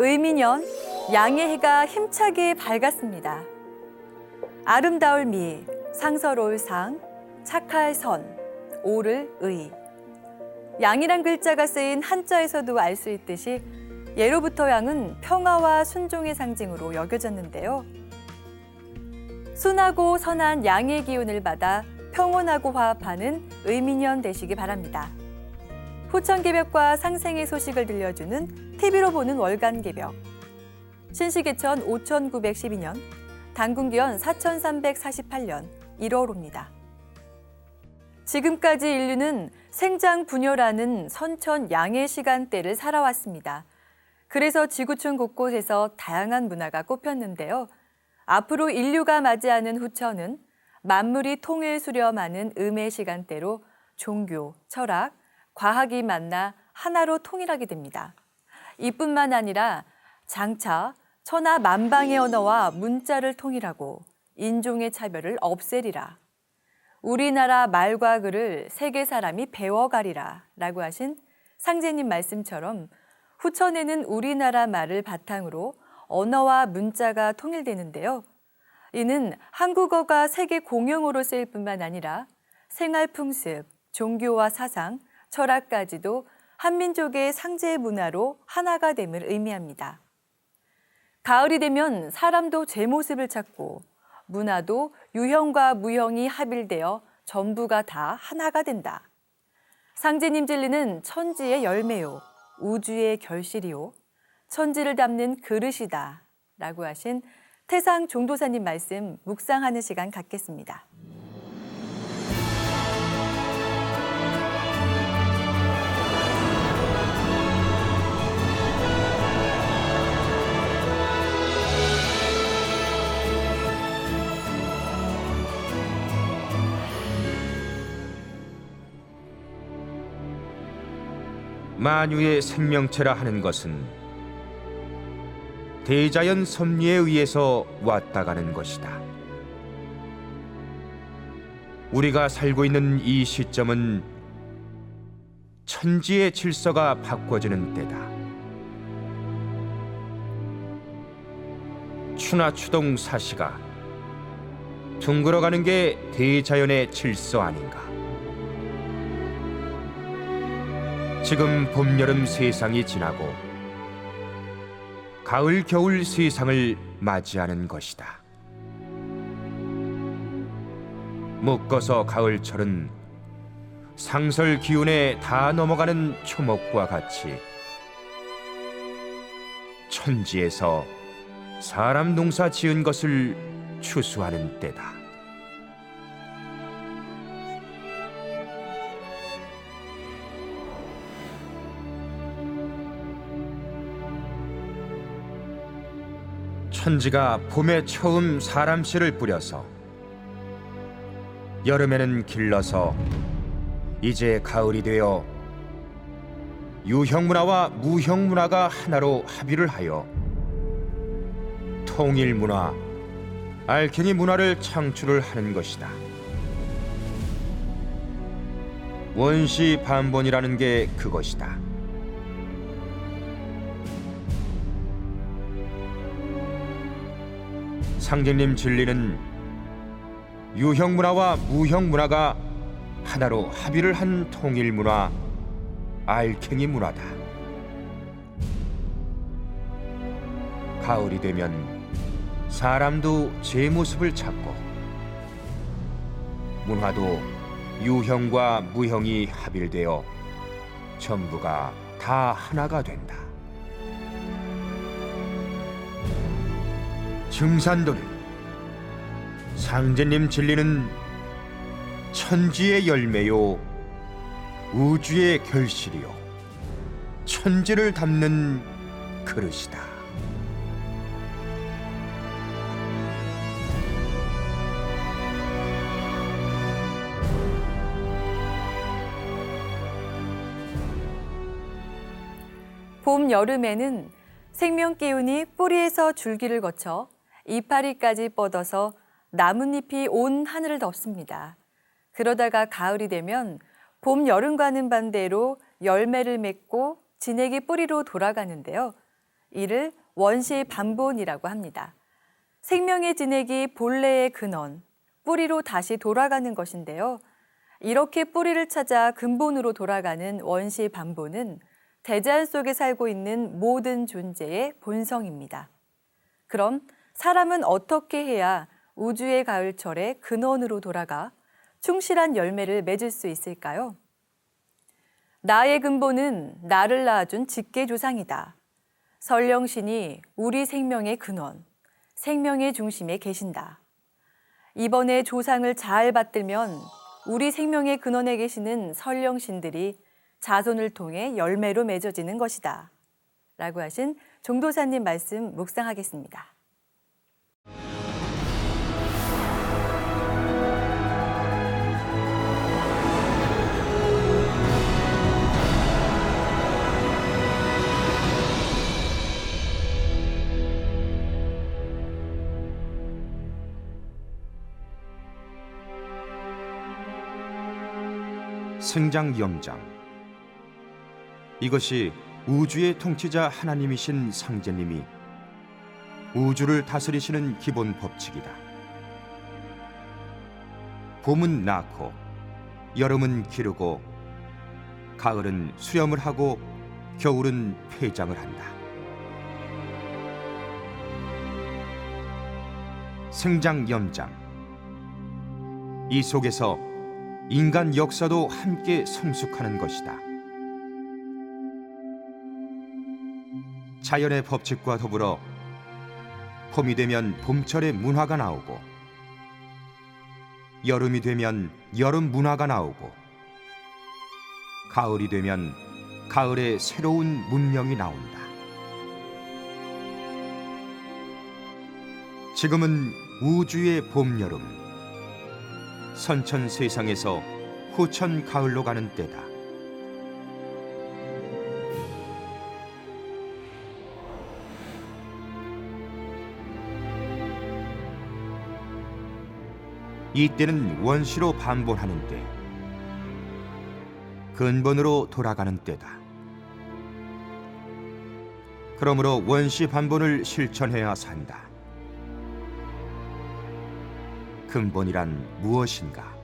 의미년, 양의 해가 힘차게 밝았습니다. 아름다울 미, 상서로울 상, 착할 선, 오를 의. 양이란 글자가 쓰인 한자에서도 알 수 있듯이 예로부터 양은 평화와 순종의 상징으로 여겨졌는데요. 순하고 선한 양의 기운을 받아 평온하고 화합하는 의미년 되시기 바랍니다. 후천개벽과 상생의 소식을 들려주는 TV로 보는 월간개벽. 신시계천 5912년, 당군기원 4348년 1월호입니다. 지금까지 인류는 생장분열하는 선천 양의 시간대를 살아왔습니다. 그래서 지구촌 곳곳에서 다양한 문화가 꼽혔는데요. 앞으로 인류가 맞이하는 후천은 만물이 통일 수렴하는 음의 시간대로 종교, 철학, 과학이 만나 하나로 통일하게 됩니다. 이뿐만 아니라 장차 천하 만방의 언어와 문자를 통일하고 인종의 차별을 없애리라. 우리나라 말과 글을 세계 사람이 배워가리라 라고 하신 상제님 말씀처럼 후천에는 우리나라 말을 바탕으로 언어와 문자가 통일되는데요. 이는 한국어가 세계 공용어로 쓰일 뿐만 아니라 생활 풍습, 종교와 사상, 철학까지도 한민족의 상제 문화로 하나가 됨을 의미합니다. 가을이 되면 사람도 제 모습을 찾고 문화도 유형과 무형이 합일되어 전부가 다 하나가 된다. 상제님 진리는 천지의 열매요, 우주의 결실이요, 천지를 담는 그릇이다 라고 하신 태상 종도사님 말씀 묵상하는 시간 갖겠습니다. 만유의 생명체라 하는 것은 대자연 섭리에 의해서 왔다 가는 것이다. 우리가 살고 있는 이 시점은 천지의 질서가 바꿔지는 때다. 추나추동 사시가 둥글어가는 게 대자연의 질서 아닌가. 지금 봄, 여름 세상이 지나고 가을, 겨울 세상을 맞이하는 것이다. 묶어서 가을철은 상설 기운에 다 넘어가는 초목과 같이 천지에서 사람 농사 지은 것을 추수하는 때다. 천지가 봄에 처음 사람 씨를 뿌려서 여름에는 길러서 이제 가을이 되어 유형문화와 무형문화가 하나로 합의를 하여 통일문화, 알갱이 문화를 창출을 하는 것이다. 원시 반본이라는 게 그것이다. 상제님 진리는 유형문화와 무형문화가 하나로 합의를 한 통일문화, 알갱이 문화다. 가을이 되면 사람도 제 모습을 찾고 문화도 유형과 무형이 합일되어 전부가 다 하나가 된다. 증산도는 상제님 진리는 천지의 열매요, 우주의 결실이요, 천지를 담는 그릇이다. 봄, 여름에는 생명 기운이 뿌리에서 줄기를 거쳐 이파리까지 뻗어서 나뭇잎이 온 하늘을 덮습니다. 그러다가 가을이 되면 봄, 여름과는 반대로 열매를 맺고 진액이 뿌리로 돌아가는데요. 이를 원시 반본이라고 합니다. 생명의 진액이 본래의 근원, 뿌리로 다시 돌아가는 것인데요. 이렇게 뿌리를 찾아 근본으로 돌아가는 원시 반본은 대자연 속에 살고 있는 모든 존재의 본성입니다. 그럼 사람은 어떻게 해야 우주의 가을철에 근원으로 돌아가 충실한 열매를 맺을 수 있을까요? 나의 근본은 나를 낳아준 직계 조상이다. 설령신이 우리 생명의 근원, 생명의 중심에 계신다. 이번에 조상을 잘 받들면 우리 생명의 근원에 계시는 설령신들이 자손을 통해 열매로 맺어지는 것이다. 라고 하신 종도사님 말씀 묵상하겠습니다. 생장염장. 이것이 우주의 통치자 하나님이신 상제님이 우주를 다스리시는 기본 법칙이다. 봄은 낳고 여름은 기르고 가을은 수염을 하고 겨울은 폐장을 한다. 생장염장. 이 속에서 인간 역사도 함께 성숙하는 것이다. 자연의 법칙과 더불어 봄이 되면 봄철의 문화가 나오고 여름이 되면 여름 문화가 나오고 가을이 되면 가을의 새로운 문명이 나온다. 지금은 우주의 봄, 여름, 선천 세상에서 후천 가을로 가는 때다. 이 때는 원시로 반본하는 때, 근본으로 돌아가는 때다. 그러므로 원시 반본을 실천해야 산다. 근본이란 무엇인가?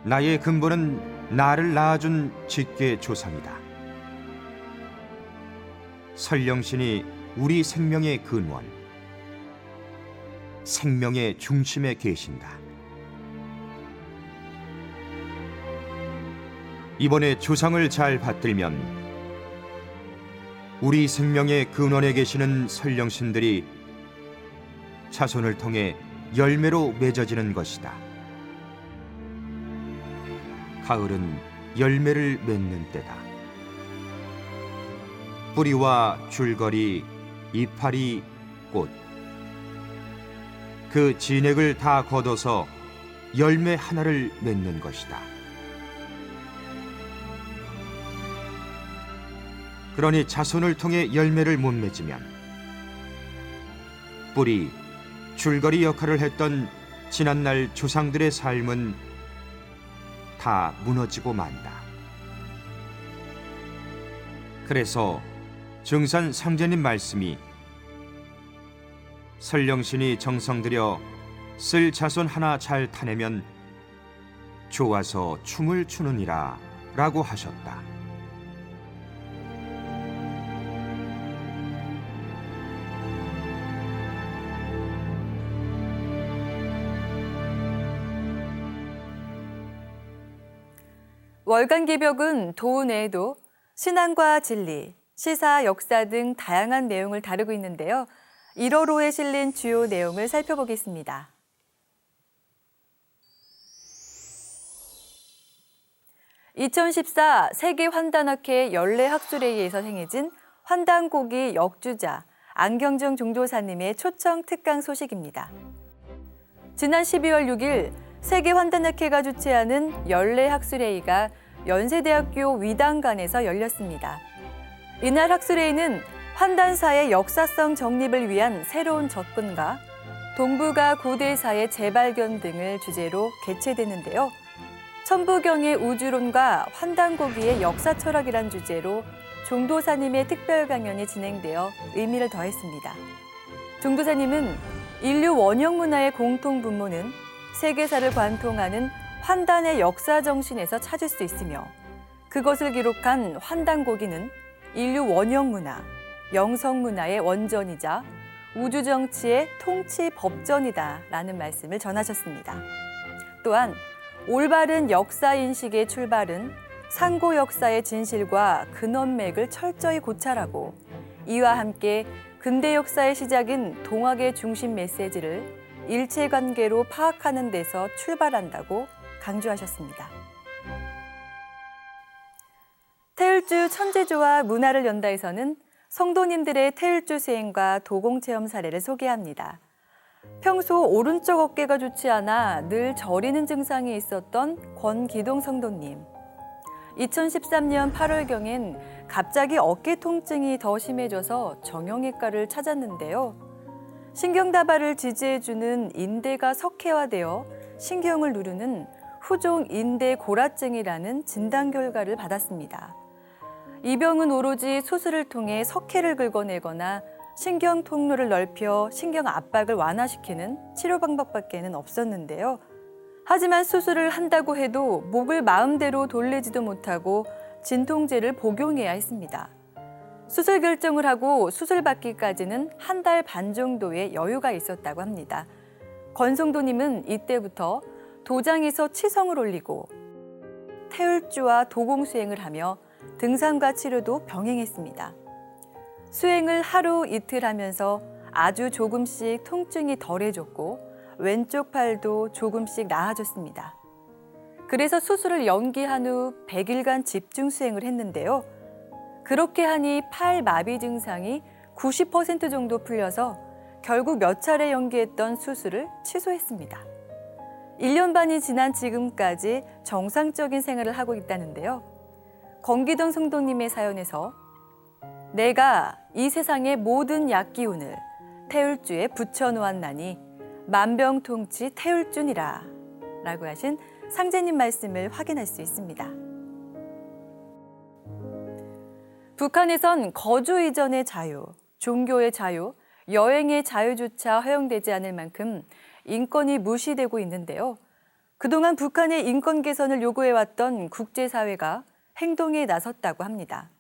나의 근본은 나를 낳아준 직계 조상이다. 설령신이 우리 생명의 근원, 생명의 중심에 계신다. 이번에 조상을 잘 받들면 우리 생명의 근원에 계시는 설령신들이 자손을 통해 열매로 맺어지는 것이다. 가을은 열매를 맺는 때다. 뿌리와 줄거리, 이파리, 꽃, 그 진액을 다 걷어서 열매 하나를 맺는 것이다. 그러니 자손을 통해 열매를 못 맺으면 뿌리, 줄거리 역할을 했던 지난날 조상들의 삶은 다 무너지고 만다. 그래서 증산 상제님 말씀이 설령신이 정성 들여 쓸 자손 하나 잘 타내면 좋아서 춤을 추느니라 라고 하셨다. 월간 기벽은 도우 내에도 신앙과 진리, 시사, 역사 등 다양한 내용을 다루고 있는데요. 1월호에 실린 주요 내용을 살펴보겠습니다. (2014) 세계환단학회 연례학술회의에서 행해진 환단고기 역주자 안경정 종도사님의 초청 특강 소식입니다. 지난 12월 6일 세계환단학회가 주최하는 연례학술회의가 연세대학교 위단관에서 열렸습니다. 이날 학술회의는 환단사의 역사성 정립을 위한 새로운 접근과 동북아 고대사의 재발견 등을 주제로 개최되는데요. 천부경의 우주론과 환단고기의 역사 철학이란 주제로 종도사님의 특별 강연이 진행되어 의미를 더했습니다. 종도사님은 인류 원형 문화의 공통 분모는 세계사를 관통하는 환단의 역사 정신에서 찾을 수 있으며 그것을 기록한 환단고기는 인류 원형 문화, 영성 문화의 원전이자 우주 정치의 통치 법전이다라는 말씀을 전하셨습니다. 또한 올바른 역사 인식의 출발은 상고 역사의 진실과 근원맥을 철저히 고찰하고 이와 함께 근대 역사의 시작인 동학의 중심 메시지를 일체관계로 파악하는 데서 출발한다고 강조하셨습니다. 태을주 천재조와 문화를 연다에서는 성도님들의 태을주 수행과 도공체험 사례를 소개합니다. 평소 오른쪽 어깨가 좋지 않아 늘 저리는 증상이 있었던 권기동 성도님. 2013년 8월경엔 갑자기 어깨 통증이 더 심해져서 정형외과를 찾았는데요. 신경다발을 지지해주는 인대가 석회화되어 신경을 누르는 후종 인대 고라증이라는 진단 결과를 받았습니다. 이 병은 오로지 수술을 통해 석회를 긁어내거나 신경 통로를 넓혀 신경 압박을 완화시키는 치료 방법밖에는 없었는데요. 하지만 수술을 한다고 해도 목을 마음대로 돌리지도 못하고 진통제를 복용해야 했습니다. 수술 결정을 하고 수술 받기까지는 1달 반 정도의 여유가 있었다고 합니다. 권성도님은 이때부터 도장에서 치성을 올리고 태을주와 도공수행을 하며 등산과 치료도 병행했습니다. 수행을 하루 이틀 하면서 아주 조금씩 통증이 덜해졌고 왼쪽 팔도 조금씩 나아졌습니다. 그래서 수술을 연기한 후 100일간 집중 수행을 했는데요. 그렇게 하니 팔 마비 증상이 90% 정도 풀려서 결국 몇 차례 연기했던 수술을 취소했습니다. 1년 반이 지난 지금까지 정상적인 생활을 하고 있다는데요. 권기동 성도님의 사연에서 내가 이 세상의 모든 약기운을 태을주에 붙여놓았나니 만병통치 태을주니라 라고 하신 상제님 말씀을 확인할 수 있습니다. 북한에선 거주 이전의 자유, 종교의 자유, 여행의 자유조차 허용되지 않을 만큼 인권이 무시되고 있는데요. 그동안 북한의 인권 개선을 요구해왔던 국제사회가 행동에 나섰다고 합니다.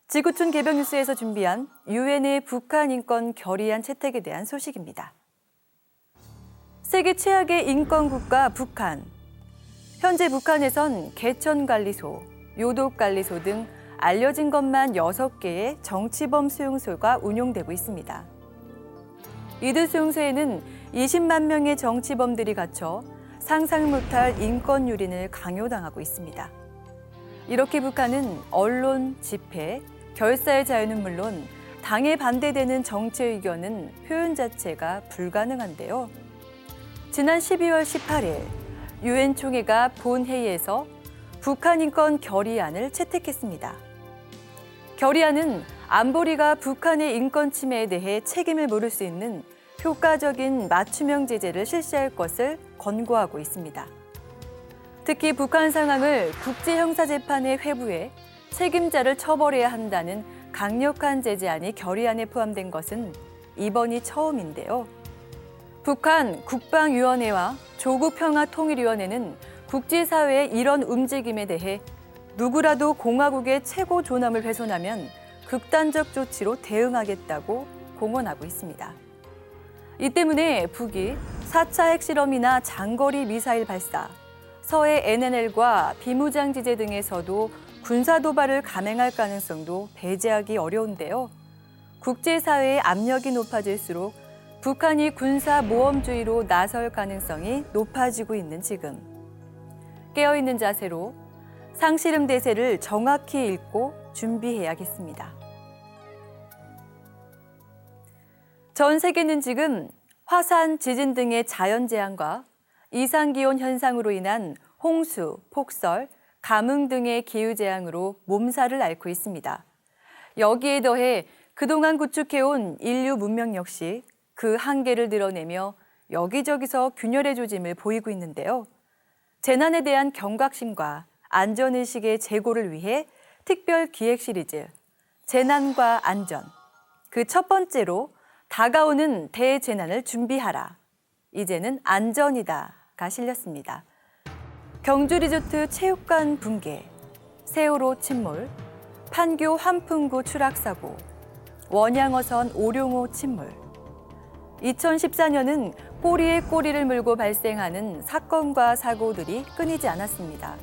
지구촌 개벽 뉴스에서 준비한 유엔의 북한 인권 결의안 채택에 대한 소식입니다. 세계 최악의 인권국가 북한. 현재 북한에선 개천관리소, 요독관리소 등 알려진 것만 6개의 정치범 수용소가 운용되고 있습니다. 이들 수용소에는 20만 명의 정치범들이 갇혀 상상 못할 인권 유린을 강요당하고 있습니다. 이렇게 북한은 언론, 집회, 결사의 자유는 물론 당에 반대되는 정치 의견은 표현 자체가 불가능한데요. 지난 12월 18일 유엔 총회가 본회의에서 북한 인권 결의안을 채택했습니다. 결의안은 안보리가 북한의 인권 침해에 대해 책임을 물을 수 있는 효과적인 맞춤형 제재를 실시할 것을 권고하고 있습니다. 특히 북한 상황을 국제형사재판에 회부해 책임자를 처벌해야 한다는 강력한 제재안이 결의안에 포함된 것은 이번이 처음인데요. 북한 국방위원회와 조국평화통일위원회는 국제사회의 이런 움직임에 대해 누구라도 공화국의 최고 존엄을 훼손하면 극단적 조치로 대응하겠다고 공언하고 있습니다. 이 때문에 북이 4차 핵실험이나 장거리 미사일 발사, 서해 NNL과 비무장지대 등에서도 군사도발을 감행할 가능성도 배제하기 어려운데요. 국제사회의 압력이 높아질수록 북한이 군사모험주의로 나설 가능성이 높아지고 있는 지금. 깨어있는 자세로 상실음 대세를 정확히 읽고 준비해야겠습니다. 전 세계는 지금 화산, 지진 등의 자연재앙과 이상기온 현상으로 인한 홍수, 폭설, 가뭄 등의 기후재앙으로 몸살을 앓고 있습니다. 여기에 더해 그동안 구축해온 인류 문명 역시 그 한계를 드러내며 여기저기서 균열의 조짐을 보이고 있는데요. 재난에 대한 경각심과 안전의식의 제고를 위해 특별 기획 시리즈 재난과 안전. 그 첫 번째로 다가오는 대재난을 준비하라. 이제는 안전이다가 실렸습니다. 경주 리조트 체육관 붕괴, 세월호 침몰, 판교 환풍구 추락사고, 원양어선 오룡호 침몰. 2014년은 꼬리에 꼬리를 물고 발생하는 사건과 사고들이 끊이지 않았습니다.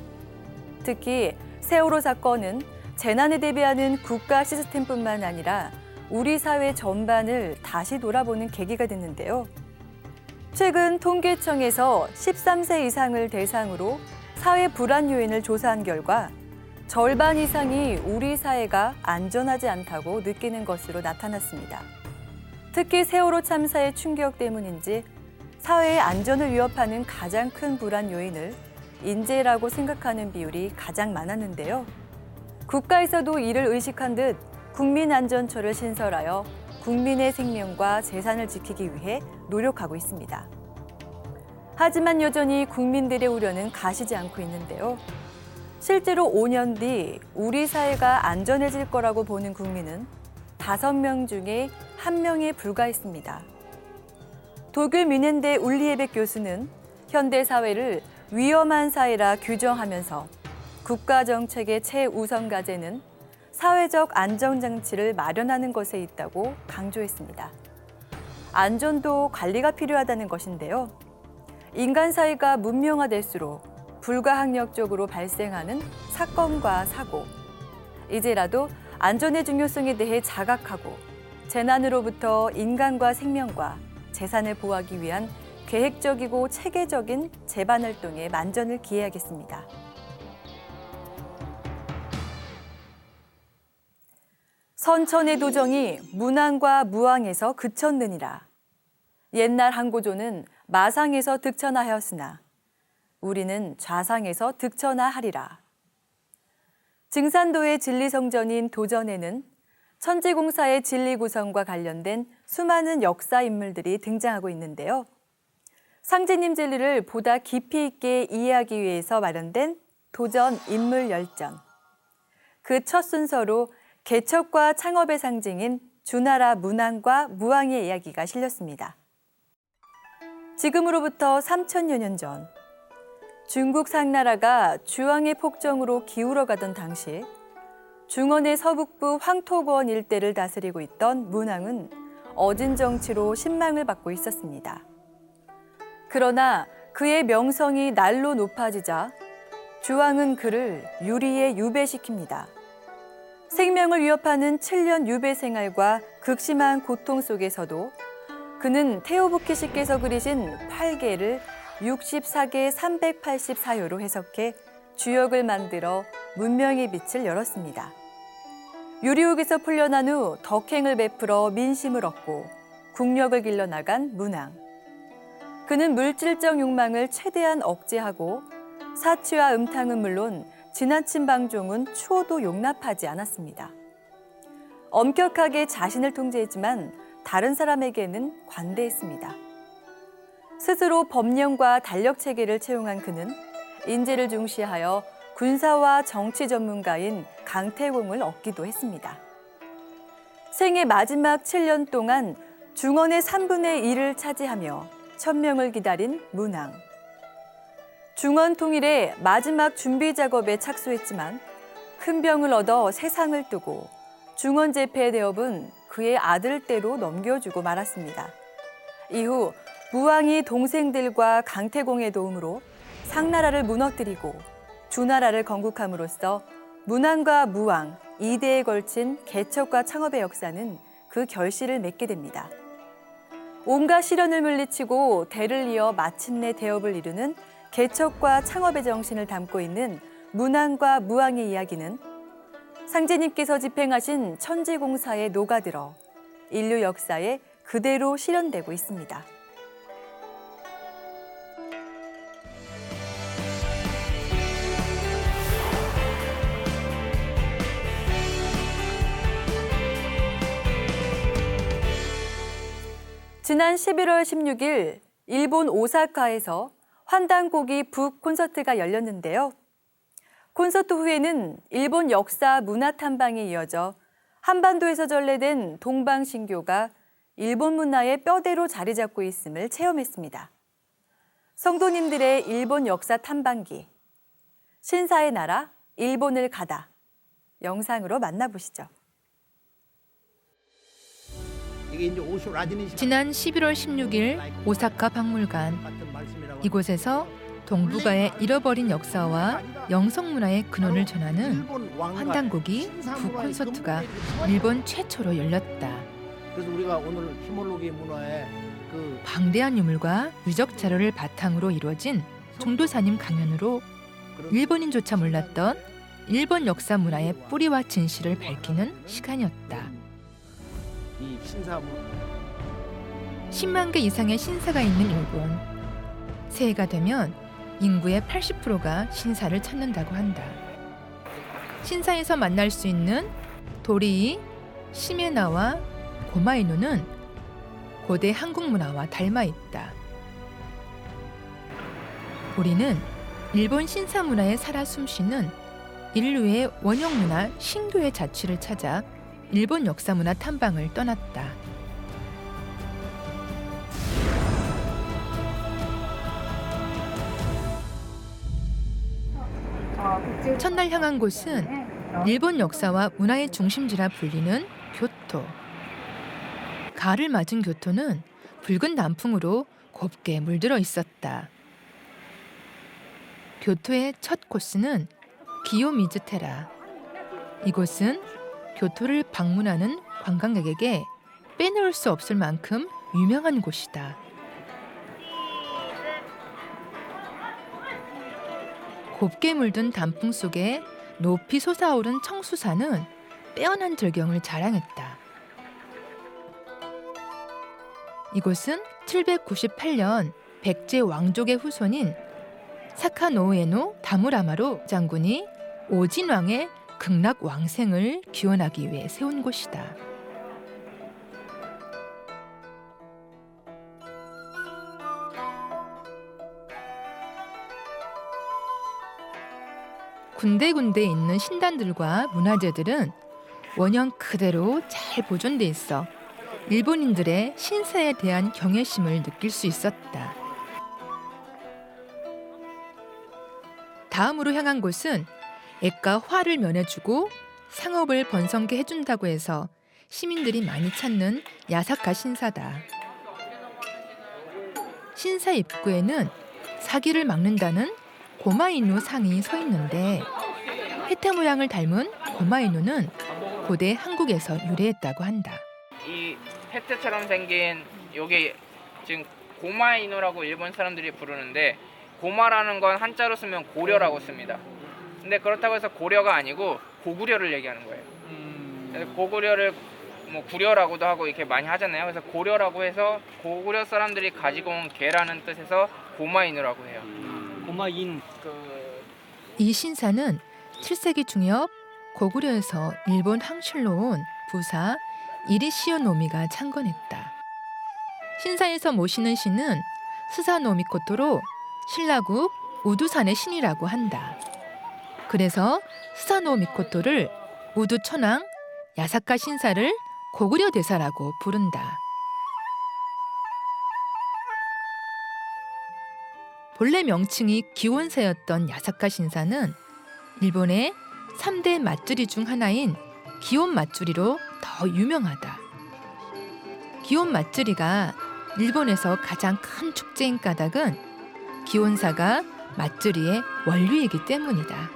특히 세월호 사건은 재난에 대비하는 국가 시스템뿐만 아니라 우리 사회 전반을 다시 돌아보는 계기가 됐는데요. 최근 통계청에서 13세 이상을 대상으로 사회 불안 요인을 조사한 결과 절반 이상이 우리 사회가 안전하지 않다고 느끼는 것으로 나타났습니다. 특히 세월호 참사의 충격 때문인지 사회의 안전을 위협하는 가장 큰 불안 요인을 인재라고 생각하는 비율이 가장 많았는데요. 국가에서도 이를 의식한 듯 국민안전처를 신설하여 국민의 생명과 재산을 지키기 위해 노력하고 있습니다. 하지만 여전히 국민들의 우려는 가시지 않고 있는데요. 실제로 5년 뒤 우리 사회가 안전해질 거라고 보는 국민은 5명 중에 1명에 불과했습니다. 독일 뮌헨대 울리에벡 교수는 현대 사회를 위험한 사회라 규정하면서 국가 정책의 최우선 과제는 사회적 안전장치를 마련하는 것에 있다고 강조했습니다. 안전도 관리가 필요하다는 것인데요. 인간 사회가 문명화될수록 불가항력적으로 발생하는 사건과 사고, 이제라도 안전의 중요성에 대해 자각하고 재난으로부터 인간과 생명과 재산을 보호하기 위한 계획적이고 체계적인 재반 활동에 만전을 기해야겠습니다. 선천의 도정이 문왕과 무왕에서 그쳤느니라. 옛날 항고조는 마상에서 득천하였으나 우리는 좌상에서 득천하하리라. 증산도의 진리성전인 도전에는 천지공사의 진리 구성과 관련된 수많은 역사 인물들이 등장하고 있는데요. 상제님 진리를 보다 깊이 있게 이해하기 위해서 마련된 도전 인물 열전. 그 첫 순서로 개척과 창업의 상징인 주나라 문왕과 무왕의 이야기가 실렸습니다. 지금으로부터 3000여 년 전, 중국 상나라가 주왕의 폭정으로 기울어가던 당시 중원의 서북부 황토권 일대를 다스리고 있던 문왕은 어진 정치로 신망을 받고 있었습니다. 그러나 그의 명성이 날로 높아지자 주왕은 그를 유리에 유배시킵니다. 생명을 위협하는 7년 유배 생활과 극심한 고통 속에서도 그는 테오부키시께서 그리신 8개를 64개 384요로 해석해 주역을 만들어 문명의 빛을 열었습니다. 유리옥에서 풀려난 후 덕행을 베풀어 민심을 얻고 국력을 길러나간 문왕. 그는 물질적 욕망을 최대한 억제하고 사치와 음탕은 물론 지나친 방종은 추호도 용납하지 않았습니다. 엄격하게 자신을 통제했지만 다른 사람에게는 관대했습니다. 스스로 법령과 단력 체계를 채용한 그는 인재를 중시하여 군사와 정치 전문가인 강태공을 얻기도 했습니다. 생애 마지막 7년 동안 중원의 3분의 1을 차지하며 천명을 기다린 문왕. 중원 통일의 마지막 준비 작업에 착수했지만 큰 병을 얻어 세상을 뜨고 중원 제패의 대업은 그의 아들 떼로 넘겨주고 말았습니다. 이후 무왕이 동생들과 강태공의 도움으로 상나라를 무너뜨리고 주나라를 건국함으로써 문왕과 무왕 2대에 걸친 개척과 창업의 역사는 그 결실을 맺게 됩니다. 온갖 시련을 물리치고 대를 이어 마침내 대업을 이루는 개척과 창업의 정신을 담고 있는 문왕과 무왕의 이야기는 상제님께서 집행하신 천지공사에 녹아들어 인류 역사에 그대로 실현되고 있습니다. 지난 11월 16일 일본 오사카에서 환단고기 북 콘서트가 열렸는데요. 콘서트 후에는 일본 역사 문화 탐방에 이어져 한반도에서 전래된 동방신교가 일본 문화의 뼈대로 자리 잡고 있음을 체험했습니다. 성도님들의 일본 역사 탐방기, 신사의 나라 일본을 가다 영상으로 만나보시죠. 지난 11월 16일 오사카 박물관. 이곳에서 동북아의 잃어버린 역사와 영성문화의 근원을 전하는 환단곡이 북콘서트가 일본 최초로 열렸다. 그래서 우리가 오늘 히몰로기 문화의 방대한 유물과 유적 자료를 바탕으로 이루어진 종도사님 강연으로 일본인조차 몰랐던 일본 역사 문화의 뿌리와 진실을 밝히는 시간이었다. 이 신사문 10만 개 이상의 신사가 있는 일본. 새해가 되면 인구의 80%가 신사를 찾는다고 한다. 신사에서 만날 수 있는 도리이, 시메나와 고마이노는 고대 한국 문화와 닮아 있다. 우리는 일본 신사 문화에 살아 숨쉬는 인류의 원형 문화 신교의 자취를 찾아 일본 역사 문화 탐방을 떠났다. 첫날 향한 곳은 일본 역사와 문화의 중심지라 불리는 교토. 가을을 맞은 교토는 붉은 단풍으로 곱게 물들어 있었다. 교토의 첫 코스는 기요미즈테라. 이곳은 교토를 방문하는 관광객에게 빼놓을 수 없을 만큼 유명한 곳이다. 곱게 물든 단풍 속에 높이 솟아오른 청수산은 빼어난 절경을 자랑했다. 이곳은 798년 백제 왕족의 후손인 사카노우에노 다무라마로 장군이 오진왕의 극락 왕생을 기원하기 위해 세운 곳이다. 군데군데 있는 신단들과 문화재들은 원형 그대로 잘 보존돼 있어 일본인들의 신사에 대한 경외심을 느낄 수 있었다. 다음으로 향한 곳은 액과 화를 면해주고 상업을 번성케 해준다고 해서 시민들이 많이 찾는 야사카 신사다. 신사 입구에는 사기를 막는다는 고마이누 상이 서 있는데 해태 모양을 닮은 고마이누는 고대 한국에서 유래했다고 한다. 이 해태처럼 생긴 요게 지금 고마이누라고 일본 사람들이 부르는데, 고마라는 건 한자로 쓰면 고려라고 씁니다. 근데 그렇다고 해서 고려가 아니고 고구려를 얘기하는 거예요. 그래서 고구려를 뭐 구려라고도 하고 이렇게 많이 하잖아요. 그래서 고려라고 해서 고구려 사람들이 가지고 온 개라는 뜻에서 고마이누라고 해요. 고마인 이 신사는 7세기 중엽 고구려에서 일본 항실로 온 부사 이리시오노미가 창건했다. 신사에서 모시는 신은 스사노미코토로 신라국 우두산의 신이라고 한다. 그래서 스사노미코토를 우두천왕 야사카 신사를 고구려 대사라고 부른다. 본래 명칭이 기원사였던 야사카 신사는 일본의 3대 맞주리 중 하나인 기온 맞주리로 더 유명하다. 기온 맞주리가 일본에서 가장 큰 축제인 까닭은 기온사가 맞주리의 원류이기 때문이다.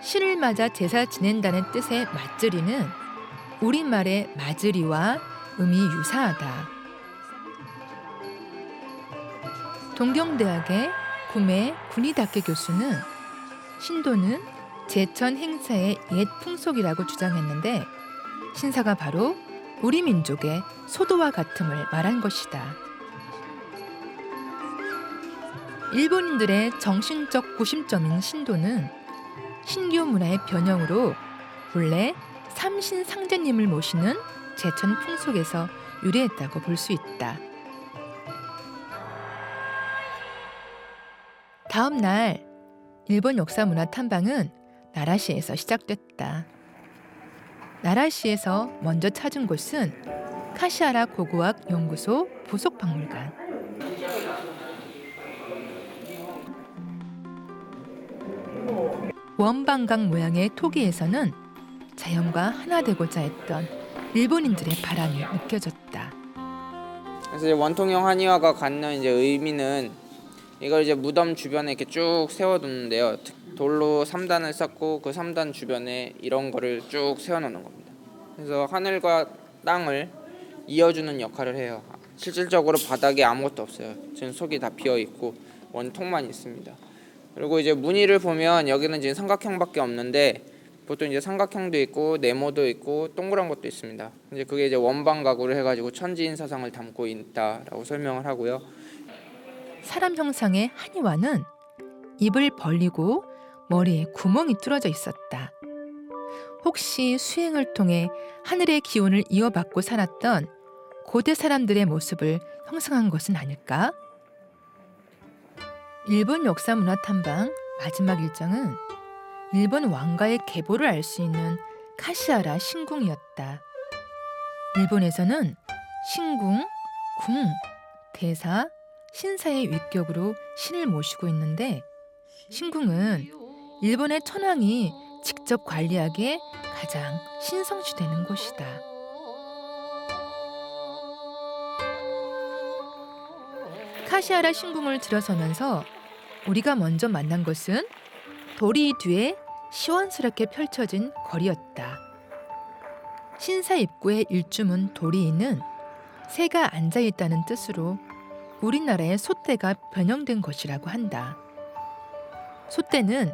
신을 맞아 제사 지낸다는 뜻의 맞주리는 우리말의 마즈리와 음이 유사하다. 동경대학의 구매 군이다케 교수는 신도는 제천 행사의 옛 풍속이라고 주장했는데 신사가 바로 우리 민족의 소도와 같음을 말한 것이다. 일본인들의 정신적 구심점인 신도는 신교 문화의 변형으로 본래 삼신상제님을 모시는 제천 풍속에서 유래했다고 볼 수 있다. 다음 날 일본 역사 문화 탐방은 나라시에서 시작됐다. 나라시에서 먼저 찾은 곳은 카시하라 고고학 연구소 부속 박물관. 원방각 모양의 토기에서는 자연과 하나 되고자 했던 일본인들의 바람이 느껴졌다. 그래서 이제 원통형 한의화가 갖는 이제 의미는 이걸 이제 무덤 주변에 이렇게 쭉 세워두는데요. 돌로 3단을 쌓고 그 3단 주변에 이런 거를 쭉 세워놓는 겁니다. 그래서 하늘과 땅을 이어주는 역할을 해요. 실질적으로 바닥에 아무것도 없어요. 지금 속이 다 비어 있고 원통만 있습니다. 그리고 이제 무늬를 보면 여기는 지금 삼각형밖에 없는데 보통 이제 삼각형도 있고 네모도 있고 동그란 것도 있습니다. 이제 그게 이제 원방 가구를 해가지고 천지인 사상을 담고 있다라고 설명을 하고요. 사람 형상의 한의화는 입을 벌리고 머리에 구멍이 뚫어져 있었다. 혹시 수행을 통해 하늘의 기운을 이어받고 살았던 고대 사람들의 모습을 형상한 것은 아닐까? 일본 역사 문화 탐방 마지막 일정은 일본 왕가의 계보를 알 수 있는 카시하라 신궁이었다. 일본에서는 신궁, 궁, 대사, 신사의 위격으로 신을 모시고 있는데 신궁은 일본의 천황이 직접 관리하기에 가장 신성시되는 곳이다. 카시하라 신궁을 들어서면서 우리가 먼저 만난 곳은 도리 뒤에 시원스럽게 펼쳐진 거리였다. 신사 입구의 일주문 도리이는 새가 앉아있다는 뜻으로 우리나라의 솥대가 변형된 것이라고 한다. 솥대는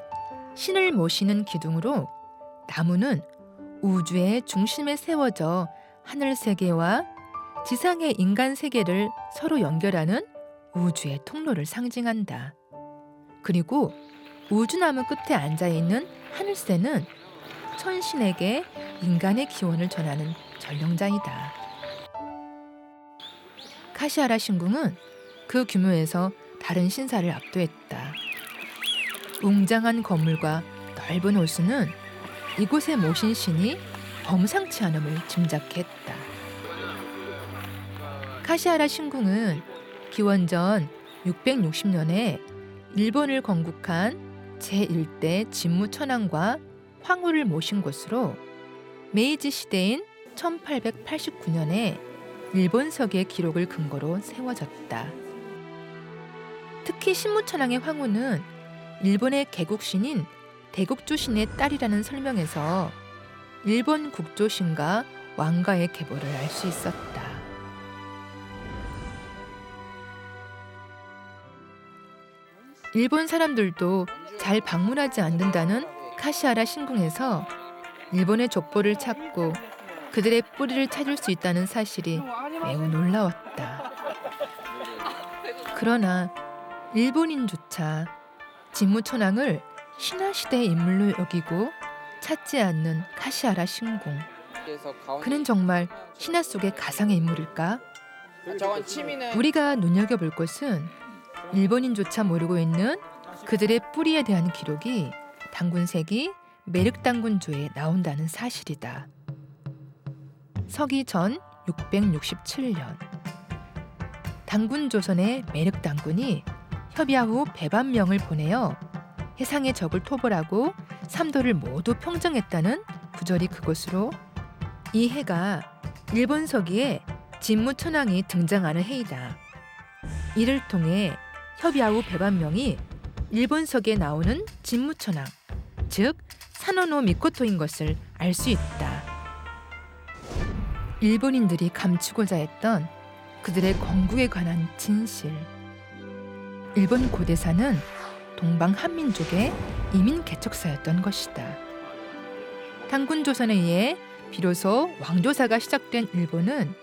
신을 모시는 기둥으로 나무는 우주의 중심에 세워져 하늘 세계와 지상의 인간 세계를 서로 연결하는 우주의 통로를 상징한다. 그리고 우주나무 끝에 앉아있는 하늘새는 천신에게 인간의 기원을 전하는 전령자이다. 카시하라 신궁은 그 규모에서 다른 신사를 압도했다. 웅장한 건물과 넓은 호수는 이곳에 모신 신이 범상치 않음을 짐작했다. 카시하라 신궁은 기원전 660년에 일본을 건국한 제1대 진무천황과 황후를 모신 곳으로 메이지 시대인 1889년에 일본서기의 기록을 근거로 세워졌다. 특히 신무천황의 황후는 일본의 개국신인 대국조신의 딸이라는 설명에서 일본 국조신과 왕가의 계보를 알 수 있었다. 일본 사람들도 잘 방문하지 않는다는 카시하라 신궁에서 일본의 족보를 찾고 그들의 뿌리를 찾을 수 있다는 사실이 매우 놀라웠다. 그러나 일본인조차 진무천황을 신화시대의 인물로 여기고 찾지 않는 카시하라 신궁. 그는 정말 신화 속의 가상의 인물일까? 저건 치미는 우리가 눈여겨볼 것은 일본인조차 모르고 있는 그들의 뿌리에 대한 기록이 단군세기 메륵단군조에 나온다는 사실이다. 서기 전 667년 단군조선의 메륵단군이 협야 후 100만명을 보내어 해상의 적을 토벌하고 삼도를 모두 평정했다는 구절이 그곳으로 이 해가 일본 서기에 진무천황이 등장하는 해이다. 이를 통해 협야 후 100만명이 일본 서기에 나오는 진무천황, 즉 사노노 미코토인 것을 알 수 있다. 일본인들이 감추고자 했던 그들의 건국에 관한 진실. 일본 고대사는 동방 한민족의 이민 개척사였던 것이다. 단군조선에 의해 비로소 왕조사가 시작된 일본은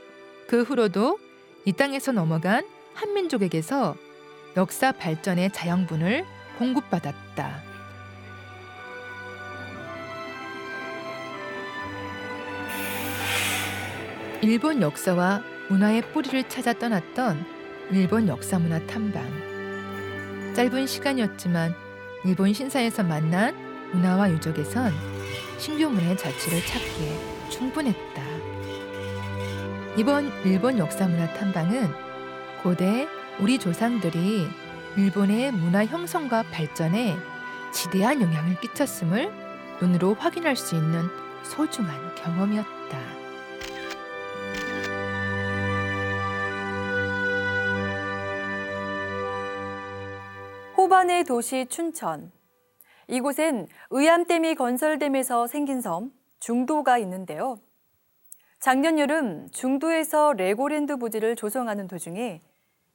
그 후로도 이 땅에서 넘어간 한민족에게서 역사 발전의 자양분을 공급받았다. 일본 역사와 문화의 뿌리를 찾아 떠났던 일본 역사문화 탐방. 짧은 시간이었지만 일본 신사에서 만난 문화와 유적에선 신규문의 자취를 찾기에 충분했다. 이번 일본 역사문화 탐방은 고대 우리 조상들이 일본의 문화 형성과 발전에 지대한 영향을 끼쳤음을 눈으로 확인할 수 있는 소중한 경험이었다. 호반의 도시 춘천. 이곳엔 의암댐이 건설되면서 생긴 섬 중도가 있는데요. 작년 여름 중도에서 레고랜드 부지를 조성하는 도중에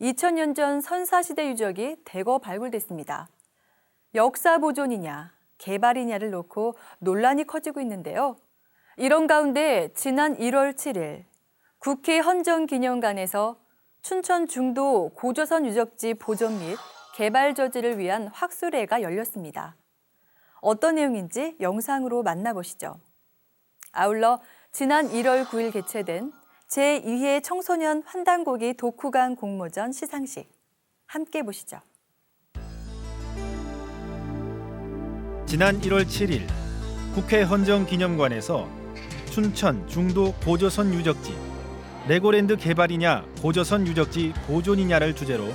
2000년 전 선사시대 유적이 대거 발굴됐습니다. 역사 보존이냐, 개발이냐를 놓고 논란이 커지고 있는데요. 이런 가운데 지난 1월 7일 국회 헌정기념관에서 춘천 중도 고조선 유적지 보존 및 개발 저지를 위한 확수례가 열렸습니다. 어떤 내용인지 영상으로 만나보시죠. 아울러 지난 1월 9일 개최된 제2회 청소년 환단고기 독후감 공모전 시상식 함께 보시죠. 지난 1월 7일 국회 헌정기념관에서 춘천 중도 고조선 유적지 레고랜드 개발이냐 고조선 유적지 보존이냐를 주제로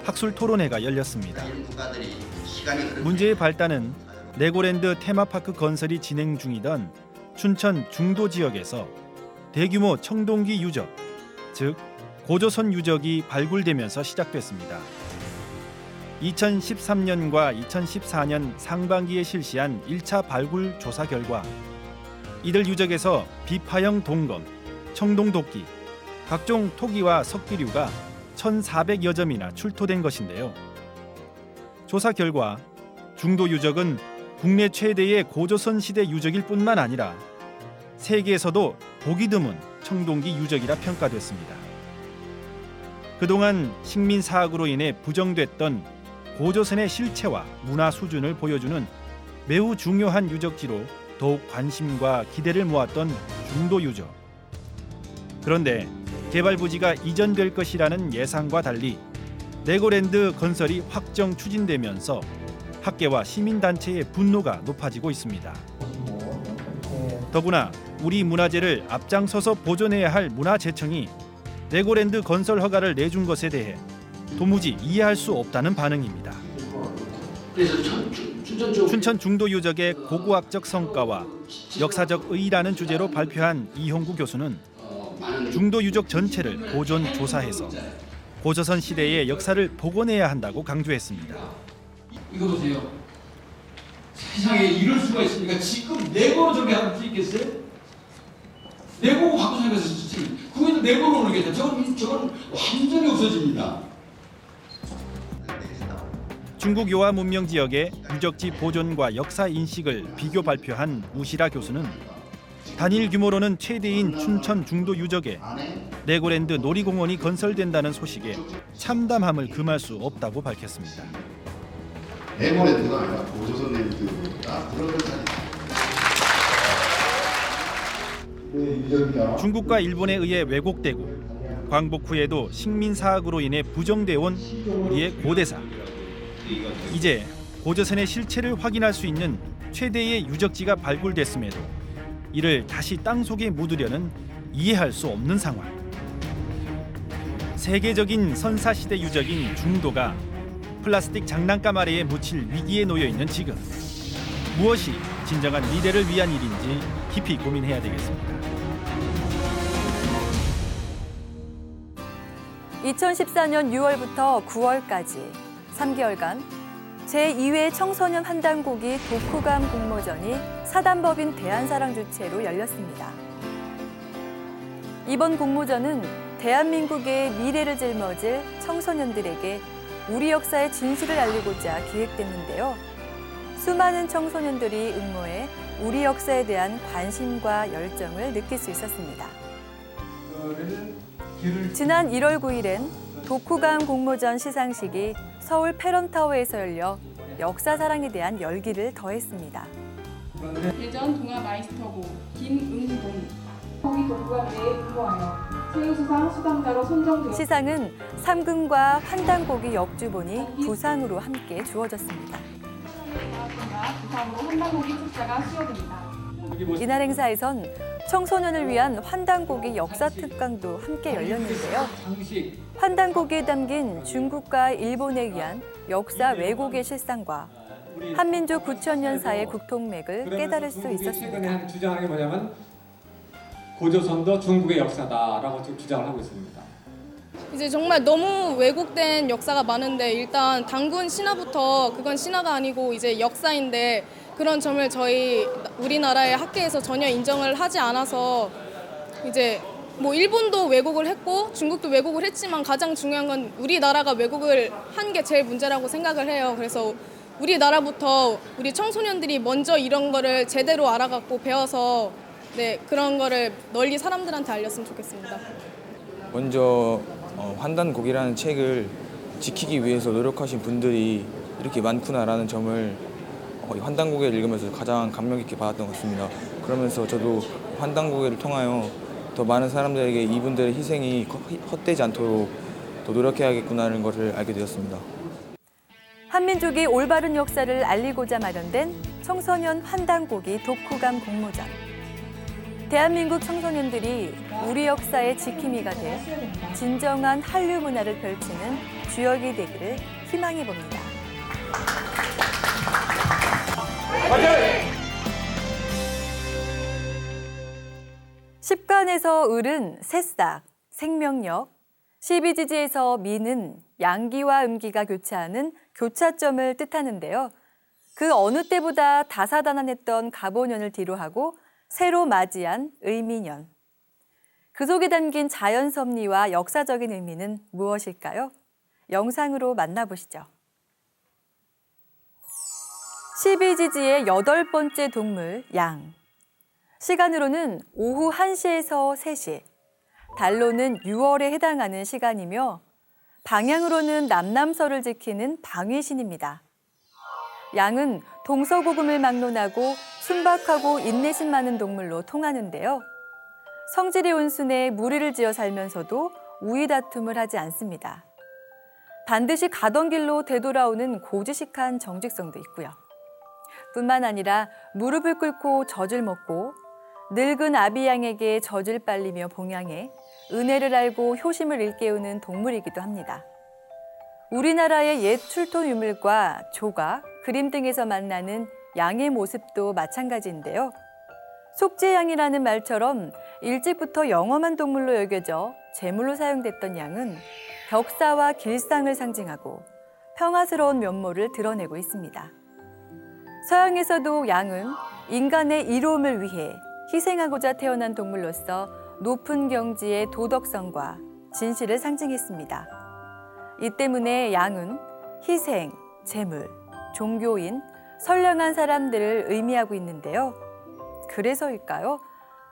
학술 토론회가 열렸습니다. 문제의 발단은 레고랜드 테마파크 건설이 진행 중이던 춘천 중도 지역에서 대규모 청동기 유적, 즉 고조선 유적이 발굴되면서 시작됐습니다. 2013년과 2014년 상반기에 실시한 1차 발굴 조사 결과 이들 유적에서 비파형 동검, 청동도끼, 각종 토기와 석기류가 1,400여 점이나 출토된 것인데요. 조사 결과 중도 유적은 국내 최대의 고조선 시대 유적일 뿐만 아니라 세계에서도 보기 드문 청동기 유적이라 평가됐습니다. 그동안 식민사학으로 인해 부정됐던 고조선의 실체와 문화 수준을 보여주는 매우 중요한 유적지로 더욱 관심과 기대를 모았던 중도 유적. 그런데 개발 부지가 이전될 것이라는 예상과 달리 레고랜드 건설이 확정 추진되면서 학계와 시민단체의 분노가 높아지고 있습니다. 더구나 우리 문화재를 앞장서서 보존해야 할 문화재청이 레고랜드 건설 허가를 내준 것에 대해 도무지 이해할 수 없다는 반응입니다. 춘천 중도 유적의 고고학적 성과와 역사적 의의라는 주제로 발표한 이홍구 교수는 중도 유적 전체를 보존 조사해서 고조선 시대의 역사를 복원해야 한다고 강조했습니다. 이거 보세요. 세상에 이럴 수가 있습니까? 지금 내고로 저렇게 할 수 있겠어요? 내고 갖고 생각해서 그거는 내고로 모르겠다. 저건 완전히 없어집니다. 중국 요하 문명 지역의 유적지 보존과 역사 인식을 비교 발표한 우시라 교수는 단일 규모로는 최대인 춘천 중도 유적에 레고랜드 놀이공원이 건설된다는 소식에 참담함을 금할 수 없다고 밝혔습니다. 레고랜드가 아니라 고조선 랜드다 그런 것이 중국과 일본에 의해 왜곡되고 광복 후에도 식민사학으로 인해 부정돼 온 우리의 고대사. 이제 고조선의 실체를 확인할 수 있는 최대의 유적지가 발굴됐음에도 이를 다시 땅속에 묻으려는 이해할 수 없는 상황. 세계적인 선사시대 유적인 중도가 플라스틱 장난감 아래에 묻힐 위기에 놓여 있는 지금 무엇이 진정한 미래를 위한 일인지 깊이 고민해야 되겠습니다. 2014년 6월부터 9월까지 3개월간 제2회 청소년 환단고기 독후감 공모전이 사단법인 대한사랑 주최로 열렸습니다. 이번 공모전은 대한민국의 미래를 짊어질 청소년들에게 우리 역사의 진실을 알리고자 기획됐는데요. 수많은 청소년들이 응모해 우리 역사에 대한 관심과 열정을 느낄 수 있었습니다. 지난 1월 9일엔 독후감 공모전 시상식이 서울 페런타워에서 열려 역사 사랑에 대한 열기를 더했습니다. 대전 동아마이스터고 김응동 고기 독후감 대회에 응모하여 최우수상 수상자로 선정되었습니다. 시상은 3금과 환단고기 역주본이 부상으로 함께 주어졌습니다. 바탕으로 환단고기 축제가 수여됩니다. 이날 행사에선 청소년을 위한 환단고기 역사 특강도 함께 열렸는데요. 환단고기에 담긴 중국과 일본에 의한 역사 왜곡의 실상과 한민족 9,000년사의 국통맥을 깨달을 수 있었습니다. 최근에 주장하는 게 뭐냐면 고조선도 중국의 역사다라고 지금 주장을 하고 있습니다. 이제 정말 너무 왜곡된 역사가 많은데 일단 단군 신화부터 그건 신화가 아니고 이제 역사인데 그런 점을 저희 우리나라의 학계에서 전혀 인정을 하지 않아서 이제 뭐 일본도 왜곡을 했고 중국도 왜곡을 했지만 가장 중요한 건 우리나라가 왜곡을 한 게 제일 문제라고 생각을 해요. 그래서 우리나라부터 우리 청소년들이 먼저 이런 거를 제대로 알아갖고 배워서 그런 거를 널리 사람들한테 알렸으면 좋겠습니다. 먼저 환단고기라는 책을 지키기 위해서 노력하신 분들이 이렇게 많구나라는 점을 환단고기를 읽으면서 가장 감명 깊게 받았던 것 같습니다. 그러면서 저도 환단고기를 통하여 더 많은 사람들에게 이분들의 희생이 헛되지 않도록 더 노력해야겠구나라는 것을 알게 되었습니다. 한민족이 올바른 역사를 알리고자 마련된 청소년 환단고기 독후감 공모전. 대한민국 청소년들이 우리 역사의 지킴이가 돼 진정한 한류 문화를 펼치는 주역이 되기를 희망해 봅니다. 10관에서 을은 새싹, 생명력, 12지지에서 미는 양기와 음기가 교차하는 교차점을 뜻하는데요. 그 어느 때보다 다사다난했던 갑오년을 뒤로하고 새로 맞이한 을미년. 그 속에 담긴 자연 섭리와 역사적인 의미는 무엇일까요? 영상으로 만나보시죠. 12지지의 8번째 동물 양. 시간으로는 오후 1시에서 3시, 달로는 6월에 해당하는 시간이며 방향으로는 남남서를 지키는 방위신입니다. 양은 동서고금을 막론하고 순박하고 인내심 많은 동물로 통하는데요. 성질이 온순해 무리를 지어 살면서도 우위다툼을 하지 않습니다. 반드시 가던 길로 되돌아오는 고지식한 정직성도 있고요. 뿐만 아니라 무릎을 꿇고 젖을 먹고 늙은 아비양에게 젖을 빨리며 봉양해 은혜를 알고 효심을 일깨우는 동물이기도 합니다. 우리나라의 옛 출토 유물과 조각, 그림 등에서 만나는 양의 모습도 마찬가지인데요. 속죄양이라는 말처럼 일찍부터 영험한 동물로 여겨져 제물로 사용됐던 양은 벽사와 길상을 상징하고 평화스러운 면모를 드러내고 있습니다. 서양에서도 양은 인간의 이로움을 위해 희생하고자 태어난 동물로서 높은 경지의 도덕성과 진실을 상징했습니다. 이 때문에 양은 희생, 재물, 종교인, 선량한 사람들을 의미하고 있는데요. 그래서일까요?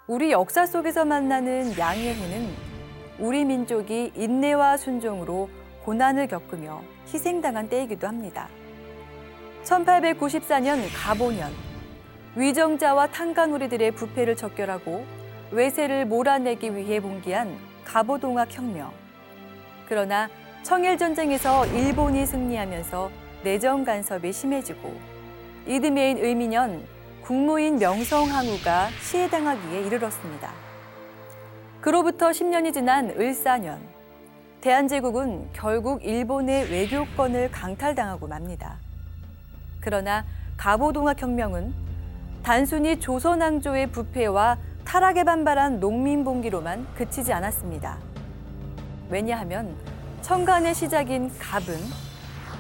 우리 역사 속에서 만나는 양의 해는 우리 민족이 인내와 순종으로 고난을 겪으며 희생당한 때이기도 합니다. 1894년 갑오년, 위정자와 탄간우리들의 부패를 척결하고 외세를 몰아내기 위해 봉기한 갑오동학 혁명. 그러나 청일전쟁에서 일본이 승리하면서 내정 간섭이 심해지고 이듬해인 을미년 국무인 명성황후가 시해당하기에 이르렀습니다. 그로부터 10년이 지난 을사년, 대한제국은 결국 일본의 외교권을 강탈당하고 맙니다. 그러나 갑오동학 혁명은 단순히 조선왕조의 부패와 타락에 반발한 농민봉기로만 그치지 않았습니다. 왜냐하면 천간의 시작인 갑은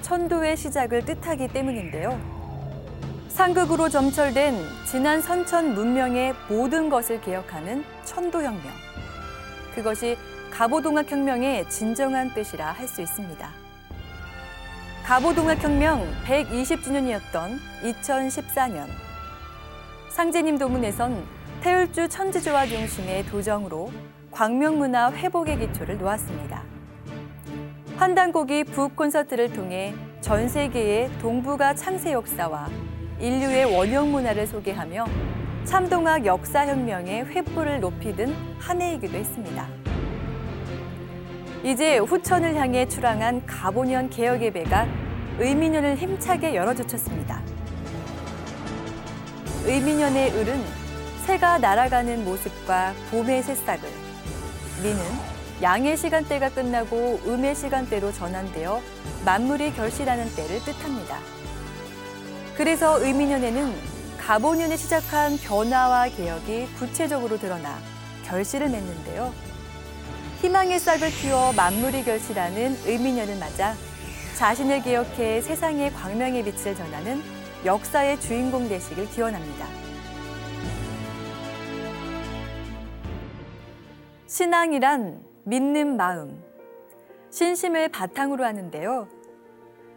천도의 시작을 뜻하기 때문인데요. 상극으로 점철된 지난 선천 문명의 모든 것을 개혁하는 천도혁명. 그것이 갑오동학 혁명의 진정한 뜻이라 할 수 있습니다. 갑오동학 혁명 120주년이었던 2014년. 상제님 도문에선 태울주 천지조화 중심의 도정으로 광명문화 회복의 기초를 놓았습니다. 환단고기 북 콘서트를 통해 전 세계의 동북아 창세 역사와 인류의 원형 문화를 소개하며 참동학 역사혁명의 횃불을 높이든 한 해이기도 했습니다. 이제 후천을 향해 출항한 갑오년 개혁의 배가 을미년을 힘차게 열어젖혔습니다. 의민연의 을은 새가 날아가는 모습과 봄의 새싹을, 미는 양의 시간대가 끝나고 음의 시간대로 전환되어 만물이 결실하는 때를 뜻합니다. 그래서 의민연에는 갑오년에 시작한 변화와 개혁이 구체적으로 드러나 결실을 맺는데요. 희망의 싹을 틔워 만물이 결실하는 의민연을 맞아 자신을 기억해 세상의 광명의 빛을 전하는 역사의 주인공 되시길 기원합니다. 신앙이란 믿는 마음, 신심을 바탕으로 하는데요.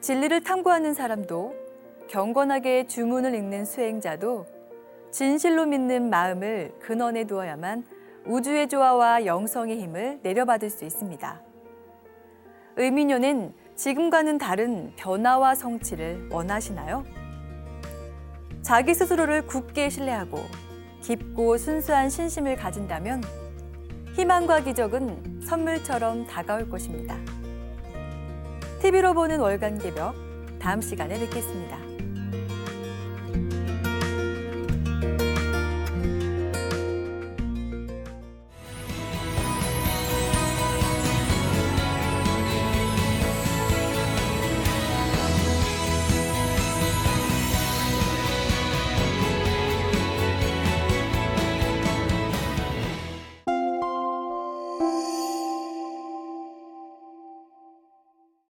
진리를 탐구하는 사람도 경건하게 주문을 읽는 수행자도 진실로 믿는 마음을 근원에 두어야만 우주의 조화와 영성의 힘을 내려받을 수 있습니다. 의민요는 지금과는 다른 변화와 성취를 원하시나요? 자기 스스로를 굳게 신뢰하고 깊고 순수한 신심을 가진다면 희망과 기적은 선물처럼 다가올 것입니다. TV로 보는 월간 개벽, 다음 시간에 뵙겠습니다.